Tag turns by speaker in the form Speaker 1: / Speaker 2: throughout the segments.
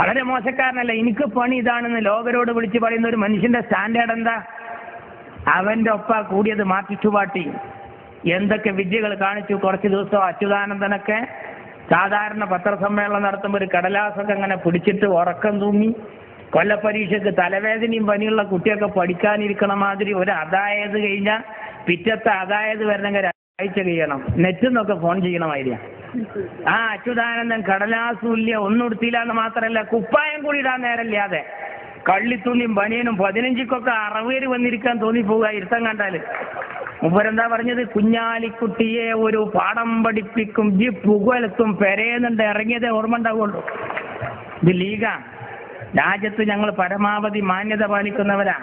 Speaker 1: വളരെ മോശക്കാരനല്ല. എനിക്ക് പണി ഇതാണെന്ന് ലോകരോട് വിളിച്ച് പറയുന്ന ഒരു മനുഷ്യന്റെ സ്റ്റാൻഡേർഡ് എന്താ? അവന്റെ ഒപ്പ കൂടിയത് മാർക്സിസ്റ്റ് പാർട്ടി എന്തൊക്കെ വിദ്യകൾ കാണിച്ചു. കുറച്ച് ദിവസം അച്യുതാനന്ദനൊക്കെ സാധാരണ പത്രസമ്മേളനം നടത്തുമ്പോൾ ഒരു കടലാസൊക്കെ അങ്ങനെ പിടിച്ചിട്ട് ഉറക്കം തൂങ്ങി, കൊല്ലപ്പരീക്ഷയ്ക്ക് തലവേദനയും പനിയുള്ള കുട്ടിയൊക്കെ പഠിക്കാനിരിക്കണ മാതിരി ഒരു അതായത് കഴിഞ്ഞാൽ പിറ്റത്തെ അതായത് വരണമെങ്കിൽ ഒരാഴ്ച കഴിയണം, നെറ്റിൽ നിന്നൊക്കെ ഫോൺ ചെയ്യണമായിരിക്കും. ആ അച്യുതാനന്ദൻ കടലാസൂല്യ ഒന്നും എടുത്തില്ല എന്ന് മാത്രമല്ല, കുപ്പായം കൂടി ഇടാൻ നേരമില്ലാതെ കള്ളിത്തുള്ളിയും ബനിയനും 15-ക്കൊക്കെ 60 വന്നിരിക്കാൻ തോന്നിപ്പോവുക ഇരുത്തം കണ്ടാല്. മുപ്പരെന്താ പറഞ്ഞത്? കുഞ്ഞാലിക്കുട്ടിയെ ഒരു പാഠം പഠിപ്പിക്കും ജി പുകലത്തും പെരേന്നുണ്ട് ഇറങ്ങിയതേ ഓർമ്മ ഉണ്ടാവുള്ളൂ. ഇത് ലീഗാ. രാജ്യത്ത് ഞങ്ങൾ പരമാവധി മാന്യത പാലിക്കുന്നവരാ.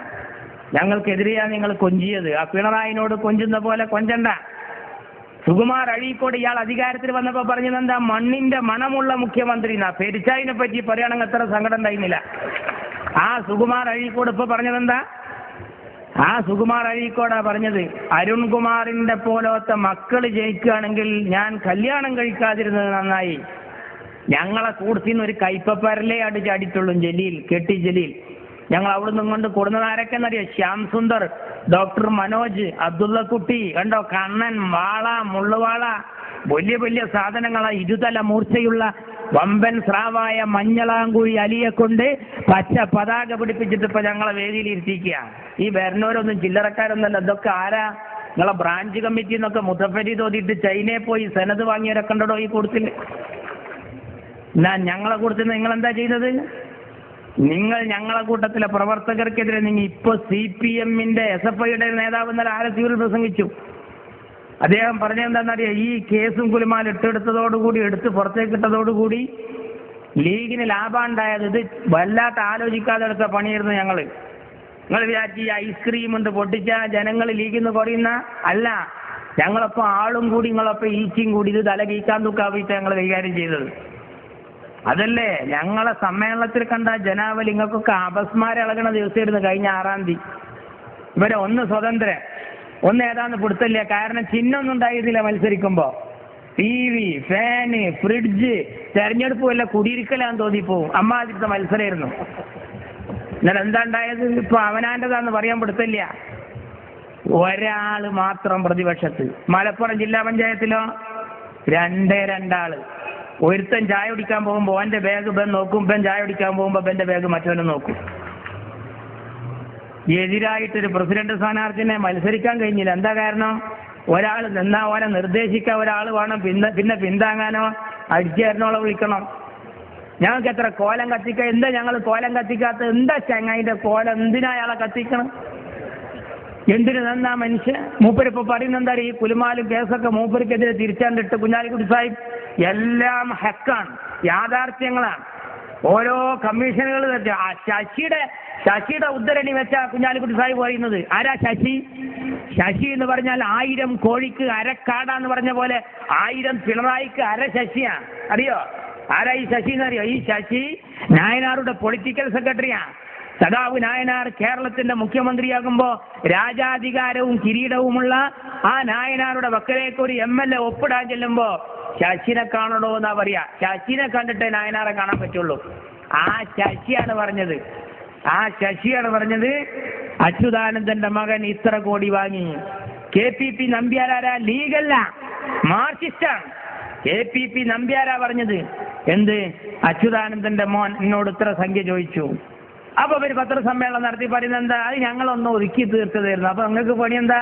Speaker 1: ഞങ്ങൾക്കെതിരെയാ നിങ്ങൾ കൊഞ്ചിയത്. ആ പിണറായിനോട് കൊഞ്ചുന്ന പോലെ കൊഞ്ചണ്ട. സുകുമാർ അഴീക്കോട് ഇയാൾ അധികാരത്തിൽ വന്നപ്പോ പറഞ്ഞത് എന്താ? മണ്ണിന്റെ മണമുള്ള മുഖ്യമന്ത്രി എന്നാ. പെരിച്ചായിനെ പറ്റി പറയുകയാണെങ്കിൽ അത്ര സങ്കടം ഉണ്ടായിരുന്നില്ല. ആ സുകുമാർ അഴീക്കോട് ഇപ്പൊ പറഞ്ഞതെന്താ? ആ സുകുമാർ അഴീക്കോടാ പറഞ്ഞത്, അരുൺകുമാറിന്റെ പോലത്തെ മക്കള് ജയിക്കുകയാണെങ്കിൽ ഞാൻ കല്യാണം കഴിക്കാതിരുന്നത് നന്നായി. ഞങ്ങളെ കൂടത്തിന്ന് ഒരു കൈപ്പപ്പരലേ അടിച്ചുള്ളൂ ജലീൽ, കെട്ടി ജലീൽ. ഞങ്ങൾ അവിടെ നിന്നും കൊണ്ട് കൊടുന്നത് ആരൊക്കെന്നറിയോ? ശ്യാം സുന്ദർ, ഡോക്ടർ മനോജ്, അബ്ദുള്ള കുട്ടി, കണ്ടോ, കണ്ണൻ, വാള, മുള്ളുവാള, വലിയ വലിയ സാധനങ്ങളാ. ഇരുതല മൂർച്ചയുള്ള വമ്പൻ സ്രാവായ മഞ്ഞളാങ്കുഴി അലിയെ കൊണ്ട് പച്ച പതാക പിടിപ്പിച്ചിട്ട് ഇപ്പൊ ഞങ്ങളെ വേദിയിൽ ഇരുത്തിക്കുക. ഈ വരുന്നവരൊന്നും ചില്ലറക്കാരൊന്നല്ല. ഇതൊക്കെ ആരാ? നിങ്ങളെ ബ്രാഞ്ച് കമ്മിറ്റി എന്നൊക്കെ മുത്തഫരി തോതിയിട്ട് ചൈനയിൽ പോയി സെനത് വാങ്ങിയവരൊക്കെ ഉണ്ടോ ഈ കൂട്ടത്തിൽ? ഞങ്ങളെ കൂട്ടത്തിൽ നിങ്ങൾ എന്താ ചെയ്തത്? നിങ്ങൾ ഞങ്ങളെ കൂട്ടത്തിലെ പ്രവർത്തകർക്കെതിരെ നിങ്ങൾ ഇപ്പൊ CPM-ന്റെ SFIയുടെ നേതാവ് ഇന്നലെ ആലത്തൂരിൽ പ്രസംഗിച്ചു. അദ്ദേഹം പറഞ്ഞെന്താണെന്നറിയാം? ഈ കേസും കുലുമാൽ ഇട്ടെടുത്തതോടുകൂടി, എടുത്ത് പുറത്തേക്ക് ഇട്ടതോടുകൂടി ലീഗിന് ലാഭം ഉണ്ടായത്. ഇത് വല്ലാത്ത ആലോചിക്കാതെ എടുത്ത പണിയായിരുന്നു ഞങ്ങൾ. നിങ്ങൾ വിചാരിച്ച് ഈ ഐസ്ക്രീം ഉണ്ട് പൊട്ടിച്ച ജനങ്ങൾ ലീഗിൽ നിന്ന് കുറയുന്ന അല്ല. ഞങ്ങളൊപ്പം ആളും കൂടി നിങ്ങളൊപ്പം ഈച്ചയും കൂടി ഇത് തല കീക്കാൻ തൂക്കാവിട്ട് ഞങ്ങൾ കൈകാര്യം ചെയ്തത്. അതല്ലേ ഞങ്ങളെ സമ്മേളനത്തിൽ കണ്ട ജനാവലി. നിങ്ങൾക്കൊക്കെ അപസ്മാരം ഇളകണ ദിവസമായിരുന്നു കഴിഞ്ഞ 6-ാം തീയതി. ഇവരെ ഒന്ന് സ്വതന്ത്രൻ, ഒന്ന് ഏതാന്ന് പിടുത്തല്ല. കാരണം ചിഹ്നമൊന്നും ഉണ്ടായിരുന്നില്ല മത്സരിക്കുമ്പോ. TV, ഫാന്, ഫ്രിഡ്ജ്, തെരഞ്ഞെടുപ്പ് വല്ല കുടിയിരിക്കലാന്ന് തോന്നിപ്പോവും. അമ്മാതിരത്തെ മത്സരമായിരുന്നു. എന്നാൽ എന്താ ഉണ്ടായത്? ഇപ്പൊ അവനാന്റെതാന്ന് പറയാൻ പിടുത്തല്ല. ഒരാള് മാത്രം പ്രതിപക്ഷത്ത്. മലപ്പുറം ജില്ലാ പഞ്ചായത്തിലോ 2 ആള്. ഒരുത്തൻ ചായ കുടിക്കാൻ പോകുമ്പോ അവന്റെ ബാഗ് ബൻ നോക്കും, ബൻ ചായ കുടിക്കാൻ പോകുമ്പോ ബന്റെ ബാഗ് മറ്റവനെ നോക്കും. എതിരായിട്ടൊരു പ്രസിഡന്റ് സ്ഥാനാർത്ഥിനെ മത്സരിക്കാൻ കഴിഞ്ഞില്ല. എന്താ കാരണം? ഒരാൾ നിന്നാ ഓനെ നിർദ്ദേശിക്കാൻ ഒരാൾ വേണം, പിന്നെ പിന്താങ്ങാനോ അടിച്ചേരനോളെ വിളിക്കണം. ഞങ്ങൾക്ക് എത്ര കോലം കത്തിക്ക? എന്താ ഞങ്ങൾ കോലം കത്തിക്കാത്ത? എന്താ ചങ്ങായിന്റെ കോലം? എന്തിനാ അയാളെ കത്തിക്കണം? എന്തിനു നന്നാ മനുഷ്യ? മൂപ്പരിപ്പോ പറയുന്ന എന്താ? ഈ കുലുമാലും കേസൊക്കെ മൂപ്പരിക്കെതിരെ തിരിച്ചാണ്ടിട്ട് കുഞ്ഞാലിക്കുട്ടി സാഹിബ് എല്ലാം ഹക്കാണ്, യാഥാർത്ഥ്യങ്ങളാണ്. ഓരോ കമ്മീഷനുകൾ ശശിയുടെ ഉദ്ധരണി വെച്ച കുഞ്ഞാലിക്കുട്ടി സാഹിബ് പറയുന്നത്. ആരാ ശശി? ശശി എന്ന് പറഞ്ഞാൽ 1000 കോഴിക്ക് അരക്കാടാന്ന് പറഞ്ഞ പോലെ 1000 പിണറായിക്ക് അര ശശിയാ. അറിയോ ആരാ ഈ ശശി എന്നറിയോ? ഈ ശശി നായനാറുടെ പൊളിറ്റിക്കൽ സെക്രട്ടറിയാ. സഖാവ് നായനാർ കേരളത്തിന്റെ മുഖ്യമന്ത്രിയാകുമ്പോ രാജാധികാരവും കിരീടവുമുള്ള ആ നായനാറുടെ വക്കലേക്ക് ഒരു MLA ഒപ്പിടാൻ ചെല്ലുമ്പോ ശശിനെ കാണണോ എന്നാ പറയാ. ശശിനെ കണ്ടിട്ടേ നായനാറെ കാണാൻ പറ്റുള്ളൂ. ആ ശശിയാണ് പറഞ്ഞത് അച്യുതാനന്ദന്റെ മകൻ ഇത്ര കോടി വാങ്ങി. KPP നമ്പ്യാരാ? ലീഗല്ല, മാർക്സിസ്റ്റാണ്. KPP നമ്പ്യാരാ പറഞ്ഞത്. എന്ത്? അച്യുതാനന്ദന്റെ മോൻ എന്നോട് ഇത്ര സംഖ്യ ചോദിച്ചു. അപ്പൊ ഒരു പത്രസമ്മേളനം നടത്തി പറയുന്നത് എന്താ? അത് ഞങ്ങളൊന്ന് ഒതുക്കി തീർത്തതായിരുന്നു. അപ്പൊ നിങ്ങൾക്ക് പണി എന്താ?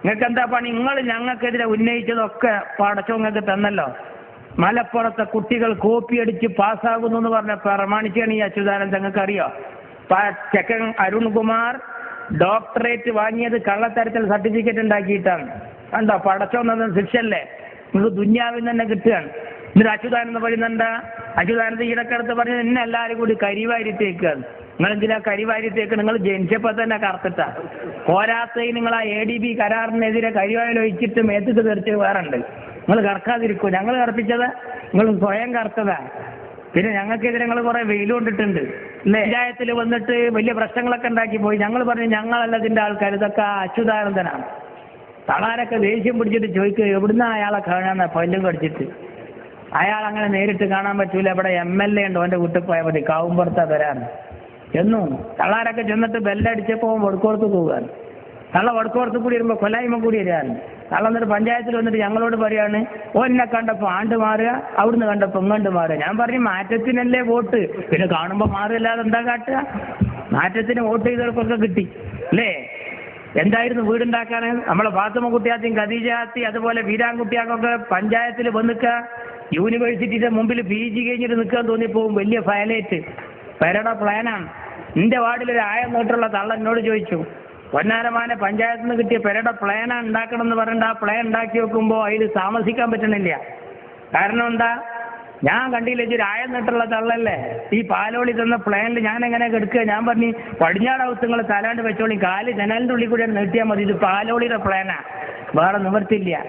Speaker 1: നിങ്ങൾക്ക് എന്താ പണി? നിങ്ങൾ ഞങ്ങൾക്കെതിരെ ഉന്നയിച്ചതൊക്കെ പടച്ചോ നിങ്ങൾക്ക് തന്നല്ലോ. മലപ്പുറത്തെ കുട്ടികൾ കോപ്പി അടിച്ച് പാസ്സാകുന്നു എന്ന് പറഞ്ഞ പ്രമാണിച്ചാണ് ഈ അച്യുതാനന്ദൻ. നിങ്ങൾക്ക് അറിയോ? ചെക്കൻ അരുൺകുമാർ ഡോക്ടറേറ്റ് വാങ്ങിയത് കള്ളത്തരത്തിൽ സർട്ടിഫിക്കറ്റ് ഉണ്ടാക്കിയിട്ടാണ്. കണ്ടോ? പടച്ചോന്നത് ശിക്ഷല്ലേ? നിങ്ങൾക്ക് ദുന്യാവിൽ തന്നെ കിട്ടുകയാണ്. എന്നിട്ട് അച്യുതാനന്ദൻ പറയുന്നുണ്ടാ? അച്യുതാനന്ദൻ ഈടക്കടുത്ത് പറഞ്ഞത് എന്നെ എല്ലാവരും കൂടി കരിവാരിത്തേക്കാണ്. നിങ്ങൾ എന്തിനാ കരിവാരിത്തേക്ക്? നിങ്ങൾ ജനിച്ചപ്പോ തന്നെ കറുത്തിട്ടാ. പോരാത്തതിന് നിങ്ങൾ ആ ADB കരാറിനെതിരെ കരിവാരിലൊഴിച്ചിട്ട് മേത്തിട്ട് തെറിച്ച് വേറുണ്ട്. നിങ്ങൾ കറക്കാതിരിക്കൂ. ഞങ്ങൾ കറുപ്പിച്ചത് നിങ്ങൾ സ്വയം കറുത്തതാ. പിന്നെ ഞങ്ങൾക്കെതിരെ നിങ്ങൾ കുറെ വെയിൽ കൊണ്ടിട്ടുണ്ട് അല്ലേ? പഞ്ചായത്തിൽ വന്നിട്ട് വലിയ പ്രശ്നങ്ങളൊക്കെ ഉണ്ടാക്കി പോയി. ഞങ്ങൾ പറഞ്ഞു ഞങ്ങളല്ല ഇതിന്റെ ആൾക്കാർ, ഇതൊക്കെ അച്യുതാനന്ദനാണ്. തളാരൊക്കെ ദേഷ്യം പിടിച്ചിട്ട് ചോദിക്കുക എവിടുന്ന അയാളെ കാണാന്ന പല്ലും കടിച്ചിട്ട്. അയാൾ അങ്ങനെ നേരിട്ട് കാണാൻ പറ്റൂല. ഇവിടെ MLA ഉണ്ട്, ഓൻ്റെ വീട്ടിൽ പോയാൽ മതി, കാവുമ്പുറത്താ വരാറ്. ചെന്നു തള്ളാരൊക്കെ ചെന്നിട്ട് ബെല്ലടിച്ചപ്പോൾ വടക്കോർത്ത് പോവുകയാണ്. തള്ള വടക്കോർത്ത് കൂടി വരുമ്പോൾ കൊല്ലായ്മ കൂടി വരികയാണ്. തള്ള എന്നിട്ട് പഞ്ചായത്തിൽ വന്നിട്ട് ഞങ്ങളോട് പറയാണ്, എന്നെ കണ്ടപ്പോൾ ആണ്ട് മാറുക, അവിടുന്ന് കണ്ടപ്പോൾ ഇങ്ങോട്ട് മാറുക. ഞാൻ പറഞ്ഞു മാറ്റത്തിനല്ലേ വോട്ട്, പിന്നെ കാണുമ്പോൾ മാറില്ലാതെ എന്താ കാട്ടുക? മാറ്റത്തിന് വോട്ട് ചെയ്തവർക്കൊക്കെ കിട്ടി അല്ലേ? എന്തായിരുന്നു വീടുണ്ടാക്കാൻ? നമ്മളെ ഫാത്തിമ കുട്ടിയാത്തിയും ഖദീജാത്തി അതുപോലെ വീരാൻകുട്ടിയാക്കൊക്കെ പഞ്ചായത്തിൽ വന്നിക്കുക, യൂണിവേഴ്സിറ്റിയുടെ മുമ്പിൽ PG കഴിഞ്ഞിട്ട് നിൽക്കാൻ തോന്നിപ്പോവും. വലിയ ഫയലേറ്റ് പെരയുടെ പ്ലാനാണ്. നിന്റെ വാർഡിൽ ഒരു 1000 മീറ്ററുള്ള തള്ള എന്നോട് ചോദിച്ചു, പൊന്നാരമാനെ പഞ്ചായത്തിൽ നിന്ന് കിട്ടിയ പെരയുടെ പ്ലാനാണ് ഉണ്ടാക്കണം എന്ന് പറഞ്ഞിട്ട് ആ പ്ലാൻ ഉണ്ടാക്കി വെക്കുമ്പോൾ അതിൽ താമസിക്കാൻ പറ്റണില്ല. കാരണം എന്താ? ഞാൻ കണ്ടില്ല, ഒരു 1000 മീറ്ററുള്ള തള്ളല്ലേ, ഈ പാലോളി തന്ന പ്ലാനിൽ ഞാൻ എങ്ങനെ കെടുക്കുക? ഞാൻ പറഞ്ഞു പടിഞ്ഞാറ് ഹൗസ് നിങ്ങൾ തലാണ്ട് വെച്ചോളി, കാല് ജനലിൻ്റെ ഉള്ളിൽ കൂടെ നീട്ടിയാൽ മതി, ഇത് പാലോളിയുടെ പ്ലാനാ, വേറെ നിവർത്തില്ല.